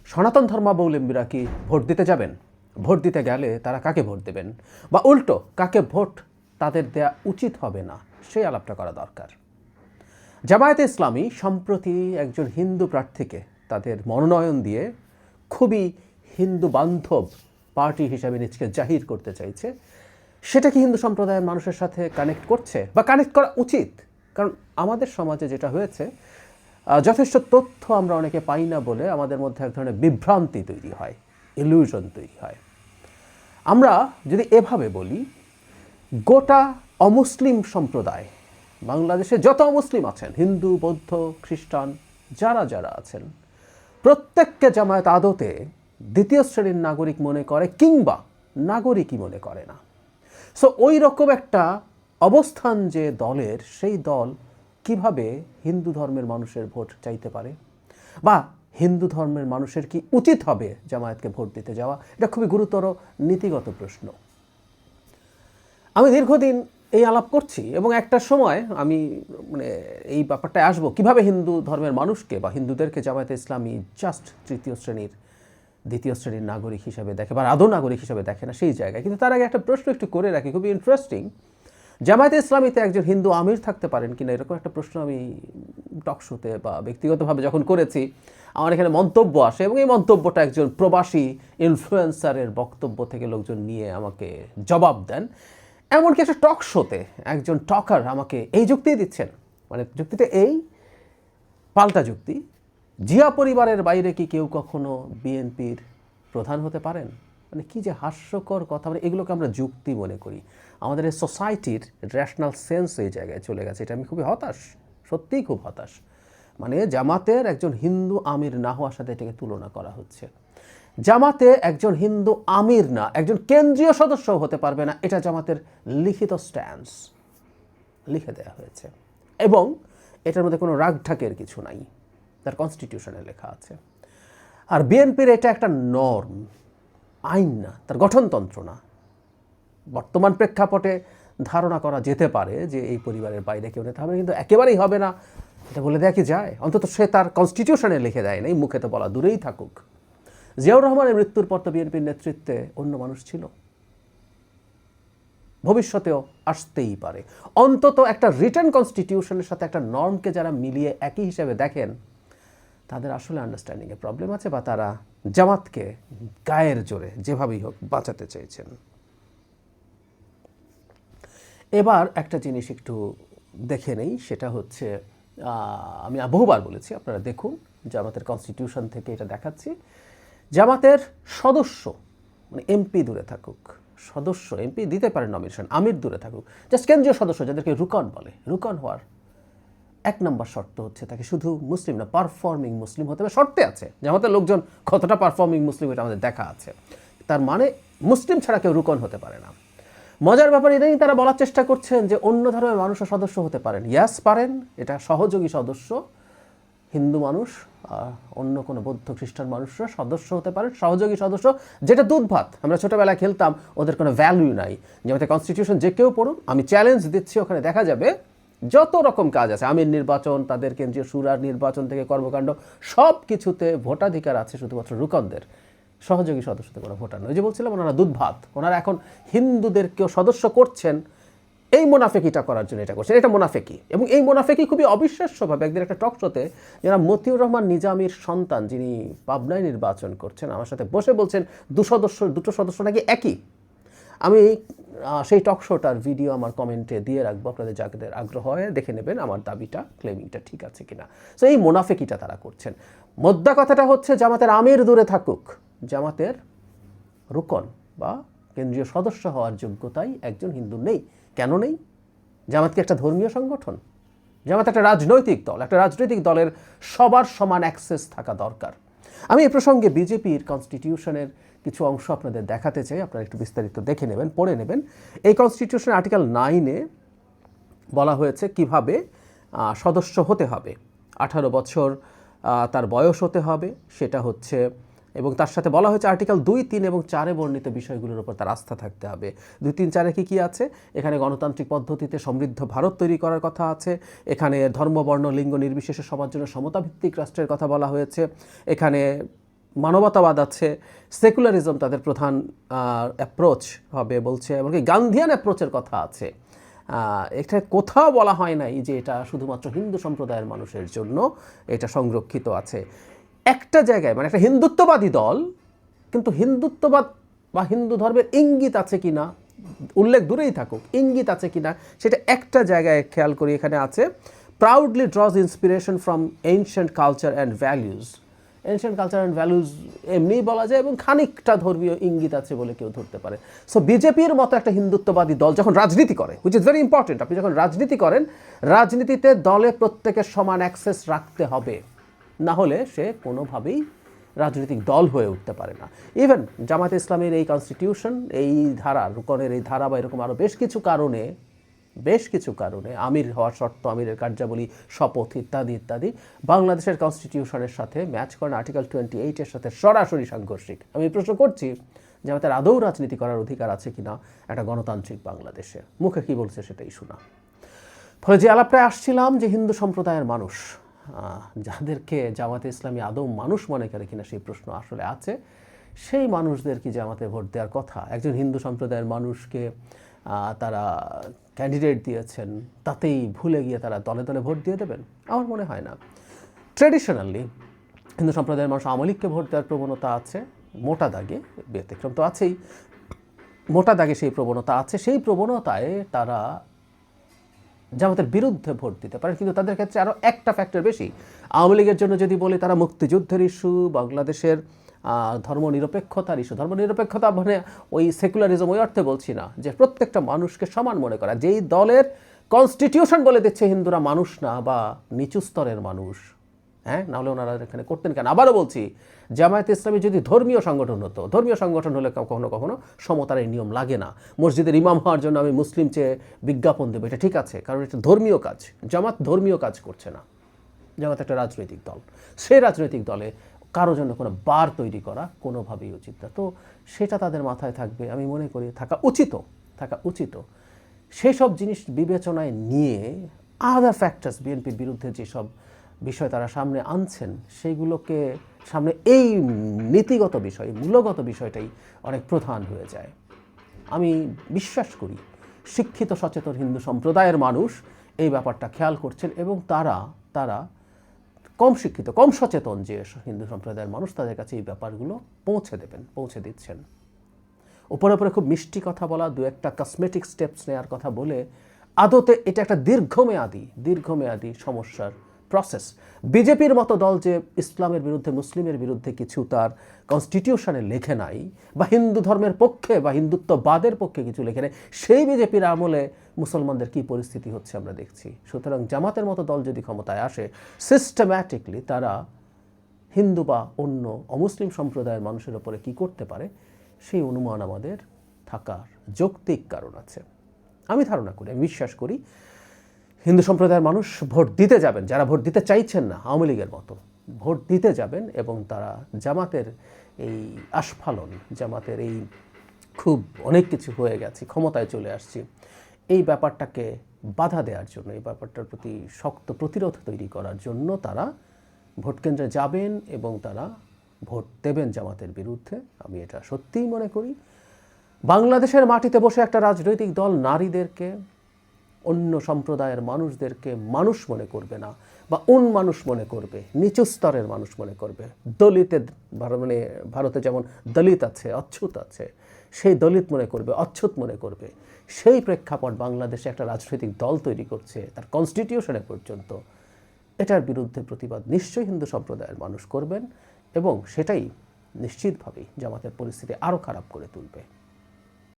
সনাতন ধর্মাবলম্বীরা কি ভোট দিতে যাবেন? ভোট দিতে গেলে তারা কাকে ভোট দেবেন, বা উল্টো কাকে ভোট তাদের দেয়া উচিত হবে না, সেই আলাপটা করা দরকার। জামায়াতে ইসলামী সম্প্রতি একজন হিন্দু প্রার্থীকে তাদের মনোনয়ন দিয়ে খুবই হিন্দু বান্ধব পার্টি হিসাবে নিজেকে জাহির করতে চাইছে। সেটা কি হিন্দু সম্প্রদায়ের মানুষের সাথে কানেক্ট করছে, বা কানেক্ট করা উচিত? কারণ আমাদের সমাজে যেটা হয়েছে, যথেষ্ট তথ্য আমরা অনেকে পাই না বলে আমাদের মধ্যে এক ধরনের বিভ্রান্তি তৈরি হয়, ইলিউশন তৈরি হয়। আমরা যদি এভাবে বলি, গোটা অমুসলিম সম্প্রদায়, বাংলাদেশে যত অমুসলিম আছেন, হিন্দু, বৌদ্ধ, খ্রিস্টান, যারা যারা আছেন, প্রত্যেককে জামায়াত আদতে দ্বিতীয় শ্রেণীর নাগরিক মনে করে, কিংবা নাগরিকই মনে করে না। সো ওই রকম একটা অবস্থান যে দলের, সেই দল কিভাবে হিন্দু ধর্মের মানুষের ভোট চাইতে পারে, বা হিন্দু ধর্মের মানুষের কি উচিত হবে জামায়াতকে ভোট দিতে যাওয়া? এটা খুবই গুরুতর নীতিগত প্রশ্ন। আমি দীর্ঘদিন এই আলাপ করছি, এবং একটা সময় আমি এই ব্যাপারটায় আসবো, কিভাবে হিন্দু ধর্মের মানুষকে বা হিন্দুদেরকে জামায়াতে ইসলামী জাস্ট দ্বিতীয় শ্রেণীর নাগরিক হিসাবে দেখে, বা আদৌ নাগরিক হিসাবে দেখে না, সেই জায়গায়। কিন্তু তার আগে একটা প্রশ্ন একটু করে রাখি, খুবই ইন্টারেস্টিং। জামায়াতে ইসলামীতে একজন হিন্দু আমির থাকতে পারেন কিনা, এরকম একটা প্রশ্ন আমি টক শোতে বা ব্যক্তিগতভাবে যখন করেছি, আমার এখানে মন্তব্য আসে, এবং এই মন্তব্যটা একজন প্রবাসী ইনফ্লুয়েন্সারের বক্তব্য থেকে লোকজন নিয়ে আমাকে জবাব দেন। এমনকি একটা টক শোতে একজন টকার আমাকে এই যুক্তি দিচ্ছেন, যুক্তিটা এই পাল্টা যুক্তি, জিয়া পরিবারের বাইরে কি কেউ কখনো বিএনপির প্রধান হতে পারেন? কি যে হাস্যকর কথা! এগুলোকে আমরা যুক্তি মনে করি। আমাদের এই সোসাইটির রেশনাল সেন্স এই জায়গায় চলে গেছে। এটা আমি খুবই হতাশ, সত্যিই খুব হতাশ। জামাতের একজন হিন্দু আমির না হওয়ার সাথে এটাকে তুলনা করা হচ্ছে। জামাতে একজন হিন্দু আমির না, একজন কেন্দ্রীয় সদস্য হতে পারবে না, এটা জামাতের লিখিত স্ট্যান্স, লিখে দেওয়া হয়েছে। এবং এটার মধ্যে কোনো রাগঢাকের কিছু নাই, তার কনস্টিটিউশনে লেখা আছে। আর বিএনপির এটা একটা নর্ম, আইন না, তার গঠনতন্ত্র না। বর্তমান প্রেক্ষাপটে ধারণা করা যেতে পারে যে এই পরিবারের বাইরে কেউ নেতা হবে, কিন্তু একেবারেই হবে না এটা বলে দেওয়া কি যায়? অন্তত সে তার কনস্টিটিউশনে লিখে দেয় নাই, মুখে তো বলা দূরেই থাকুক। জিয়াউর রহমানের মৃত্যুর পর তো বিএনপির নেতৃত্বে অন্য মানুষ ছিল, ভবিষ্যতেও আসতেই পারে। অন্তত একটা রিটেন কনস্টিটিউশনের সাথে একটা নর্মকে যারা মিলিয়ে একই হিসেবে দেখেন, তাদের আসলে আন্ডারস্ট্যান্ডিংয়ে প্রবলেম আছে, বা তারা জামাতকে গায়ের জোরে যেভাবেই হোক বাঁচাতে চেয়েছেন। এবার একটা জিনিস একটু দেখে নেই, সেটা হচ্ছে, আমি বহুবার বলেছি, আপনারা দেখুন, জামাতের কনস্টিটিউশন থেকে এটা দেখাচ্ছি। জামাতের সদস্য, এমপি দূরে থাকুক, সদস্য এমপি দিতে পারেন নমিনেশন, আমির দূরে থাকুক, জাস্ট কেন্দ্রীয় সদস্য যাদেরকে রুকন বলে, রুকন হওয়ার 1 নম্বর শর্ত হচ্ছে তাকে শুধু মুসলিম না, পারফর্মিং মুসলিম হতে হবে। শর্তে আছে জামাতের লোকজন কতটা পারফর্মিং মুসলিম এটা আমাদের দেখা আছে। তার মানে মুসলিম ছাড়া কেউ রুকন হতে পারে না। মজার ব্যাপার এটাই, তারা বলার চেষ্টা করছেন যে অন্য ধর্মের মানুষও সদস্য হতে পারেন। ইয়াস, পারেন, এটা সহযোগী সদস্য। হিন্দু মানুষ, অন্য কোনো বৌদ্ধ খ্রিস্টান মানুষরা সদস্য হতে পারেন, সহযোগী সদস্য, যেটা দুধ ভাত। আমরা ছোটোবেলায় খেলতাম, ওদের কোনো ভ্যালু নাই। যেমন কনস্টিটিউশন যে কেউ পড়ুন, আমি চ্যালেঞ্জ দিচ্ছি, ওখানে দেখা যাবে যত রকম কাজ আছে, আমির নির্বাচন, তাদের কেন্দ্রীয় শুরার নির্বাচন থেকে কর্মকাণ্ড, সব কিছুতে ভোটাধিকার আছে শুধুমাত্র রুকনদের, সহযোগী সদস্যদের কোনো ভোটার নয়। যে বলছিলাম, ওনারা দুধ ভাত, ওনারা এখন হিন্দুদেরকেও সদস্য করছেন, এই মোনাফেকিটা করার জন্য এটা করছেন। এটা মোনাফেকি, এবং এই মোনাফেকি খুবই অবিশ্বাস্যভাবে একদিন একটা টক শোতে যারা মতিউর রহমান নিজামীর সন্তান, যিনি পাবনায় নির্বাচন করছেন, আমার সাথে বসে বলছেন দুটো সদস্য নাকি একই। আমি সেই টক শোটার ভিডিও আমার কমেন্টে দিয়ে রাখবো, আপনাদের যাদের আগ্রহ হয় দেখে নেবেন আমার দাবিটা, ক্লেমিংটা ঠিক আছে কিনা। সো এই মোনাফেকিটা তারা করছেন। মোদ্দা কথাটা হচ্ছে, জামাতের আমির দূরে থাকুক, জামাতের রুকন বা কেন্দ্রীয় সদস্য হওয়ার যোগ্যতাই একজন হিন্দু নেই। কেন নেই? জামাত কি একটা ধর্মীয় সংগঠন? জামাত একটা রাজনৈতিক দল। একটা রাজনৈতিক দলের সবার সমান অ্যাক্সেস থাকা দরকার। আমি এ প্রসঙ্গে বিজেপির কনস্টিটিউশনের কিছু অংশ আপনাদের দেখাতে চাই, আপনারা একটু বিস্তারিত দেখে নেবেন, পড়ে নেবেন। এই কনস্টিটিউশন আর্টিকেল 9-এ বলা হয়েছে কিভাবে সদস্য হতে হবে। 18 বছর তার বয়স হতে হবে, সেটা হচ্ছে, এবং তার সাথে বলা হয়েছে আর্টিকেল 2, 3 এবং 4-এ বর্ণিত বিষয়গুলোর উপর তার আস্থা থাকতে হবে। 2, 3, 4-এ কী আছে? এখানে গণতান্ত্রিক পদ্ধতিতে সমৃদ্ধ ভারত তৈরি করার কথা আছে। এখানে ধর্ম, বর্ণ, লিঙ্গ নির্বিশেষে সবার জন্য সমতাভিত্তিক রাষ্ট্রের কথা বলা হয়েছে। এখানে মানবতাবাদ আছে, সেকুলারিজম তাদের প্রধান অ্যাপ্রোচ হবে বলছে, এমনকি গান্ধিয়ান অ্যাপ্রোচের কথা আছে। এটা কোথাও বলা হয় নাই যে এটা শুধুমাত্র হিন্দু সম্প্রদায়ের মানুষের জন্য এটা সংরক্ষিত আছে। একটা জায়গায় মানে একটা হিন্দুত্ববাদী দল, কিন্তু হিন্দুত্ববাদ বা হিন্দু ধর্মের ইঙ্গিত আছে কিনা, উল্লেখ দূরেই থাকুক, ইঙ্গিত আছে কিনা সেটা একটা জায়গায় খেয়াল করি, এখানে আছে proudly draws inspiration from ancient culture and values. Ancient culture and values এমনিই বলা যায় এবং খানিকটা ধর্মীয় ইঙ্গিত আছে বলে কেউ ধরতে পারে। সো বিজেপির মতো একটা হিন্দুত্ববাদী দল যখন রাজনীতি করে, হুইচ ইজ ভেরি ইম্পর্টেন্ট, আপনি যখন রাজনীতি করেন, রাজনীতিতে দলে প্রত্যেকের সমান অ্যাক্সেস রাখতে হবে, না হলে সে কোনোভাবেই রাজনৈতিক দল হয়ে উঠতে পারে না। ইভেন জামায়াতে ইসলামের এই কনস্টিটিউশন, এই ধারা, রুকনের এই ধারা বা এরকম আরও বেশ কিছু কারণে আমির হওয়ার শর্ত, আমিরের কার্যাবলী, শপথ ইত্যাদি ইত্যাদি বাংলাদেশের কনস্টিটিউশনের সাথে ম্যাচ করেন, আর্টিকেল 28-এর সাথে সরাসরি সাংঘর্ষিক। আমি প্রশ্ন করছি যে আমাদের আদৌ রাজনীতি করার অধিকার আছে কিনা একটা গণতান্ত্রিক বাংলাদেশে? মুখে কী বলছে সেটাই শোনা। ফলে যে আলাপটায় আসছিলাম যে হিন্দু সম্প্রদায়ের মানুষ, যাদেরকে জামাতে ইসলামী আদৌ মানুষ মনে করে কিনা সেই প্রশ্ন আসলে আছে, সেই মানুষদের কি জামাতে ভোট দেওয়ার কথা? একজন হিন্দু সম্প্রদায়ের মানুষকে তারা ক্যান্ডিডেট দিয়েছেন, তাতেই ভুলে গিয়ে তারা দলে দলে ভোট দিয়ে দেবেন? আমার মনে হয় না। ট্রেডিশনালি হিন্দু সম্প্রদায়ের মানুষ আওয়ামী লীগকে ভোট দেওয়ার প্রবণতা আছে, মোটা দাগে, ব্যতিক্রম তো আছেই, মোটা দাগে সেই প্রবণতা আছে। সেই প্রবণতায় তারা জামাতের বিরুদ্ধে ভোট দিতে পারে, কিন্তু তাদের ক্ষেত্রে আরও একটা ফ্যাক্টর বেশি। আওয়ামী লীগের জন্য যদি বলি, তারা মুক্তিযুদ্ধের ইস্যু, বাংলাদেশের ধর্মনিরপেক্ষতার ইস্যু, ধর্মনিরপেক্ষতা মানে ওই সেকুলারিজম ওই অর্থে বলছি না, যে প্রত্যেকটা মানুষকে সমান মনে করা। যেই দলের কনস্টিটিউশন বলে দিচ্ছে হিন্দুরা মানুষ না বা নিচু স্তরের মানুষ, হ্যাঁ, নাহলে ওনারা এখানে করতেন কেন? আবারও বলছি, জামায়াতে ইসলামী যদি ধর্মীয় সংগঠন হতো, ধর্মীয় সংগঠন হলে কখনো কখনো সমতার এই নিয়ম লাগে না। মসজিদের ইমাম হওয়ার জন্য আমি মুসলিম চেয়ে বিজ্ঞাপন দেবো, এটা ঠিক আছে, কারণ এটা ধর্মীয় কাজ। জামাত ধর্মীয় কাজ করছে না, জামাত একটা রাজনৈতিক দল। সেই রাজনৈতিক দলে কারো জন্য কোনো বার তৈরি করা কোনোভাবেই উচিত না। তো সেটা তাদের মাথায় থাকবে, আমি মনে করি থাকা উচিত। সেই সব জিনিস বিবেচনায় নিয়ে আদার ফ্যাক্টরস, বিএনপির বিরুদ্ধে যেসব বিষয় তারা সামনে আনছেন, সেইগুলোকে সামনে, এই নীতিগত বিষয়, মূলগত বিষয়টাই অনেক প্রধান হয়ে যায়। আমি বিশ্বাস করি শিক্ষিত সচেতন হিন্দু সম্প্রদায়ের মানুষ এই ব্যাপারটা খেয়াল করছেন এবং তারা কম শিক্ষিত, কম সচেতন যে হিন্দু সম্প্রদায়ের মানুষ, তাদের কাছে এই ব্যাপারগুলো পৌঁছে দিচ্ছেন। উপরে খুব মিষ্টি কথা বলা, দু একটা কসমেটিক স্টেপস নেওয়ার কথা বলে আদতে এটা একটা দীর্ঘমেয়াদী সমস্যার প্রসেস। বিজেপির মতো দল যে ইসলামের বিরুদ্ধে, মুসলিমের বিরুদ্ধে কিছু তার কনস্টিটিউশনে লেখে নাই, বা হিন্দু ধর্মের পক্ষে বা হিন্দুত্ববাদের পক্ষে কিছু লেখে নেই, সেই বিজেপির আমলে মুসলমানদের কী পরিস্থিতি হচ্ছে আমরা দেখছি। সুতরাং জামাতের মতো দল যদি ক্ষমতায় আসে, সিস্টেম্যাটিকলি তারা হিন্দু বা অন্য অমুসলিম সম্প্রদায়ের মানুষের ওপরে কী করতে পারে, সেই অনুমান আমাদের থাকার যৌক্তিক কারণ আছে। আমি ধারণা করি, আমি বিশ্বাস করি হিন্দু সম্প্রদায়ের মানুষ ভোট দিতে যাবেন, যারা ভোট দিতে চাইছেন না আওয়ামী লীগের মতো, ভোট দিতে যাবেন এবং তারা জামাতের এই আস্ফালন, জামাতের এই খুব অনেক কিছু হয়ে গেছে, ক্ষমতায় চলে আসছি, এই ব্যাপারটাকে বাধা দেওয়ার জন্য, এই ব্যাপারটার প্রতি শক্ত প্রতিরোধ তৈরি করার জন্য তারা ভোট কেন্দ্রে যাবেন এবং তারা ভোট দেবেন জামাতের বিরুদ্ধে। আমি এটা সত্যিই মনে করি। বাংলাদেশের মাটিতে বসে একটা রাজনৈতিক দল নারীদেরকে, অন্য সম্প্রদায়ের মানুষদেরকে মানুষ মনে করবে না, বা মানুষ মনে করবে, নিচু স্তরের মানুষ মনে করবে। দলিতের মানে ভারতে যেমন দলিত আছে, অচ্ছুত আছে, সেই দলিত মনে করবে, অচ্ছুত মনে করবে। সেই প্রেক্ষাপট বাংলাদেশে একটা রাজনৈতিক দল তৈরি করছে, তার কনস্টিটিউশনে পর্যন্ত। এটার বিরুদ্ধে প্রতিবাদ নিশ্চয়ই হিন্দু সম্প্রদায়ের মানুষ করবেন এবং সেটাই নিশ্চিতভাবেই জামাতের পরিস্থিতি আরও খারাপ করে তুলবে।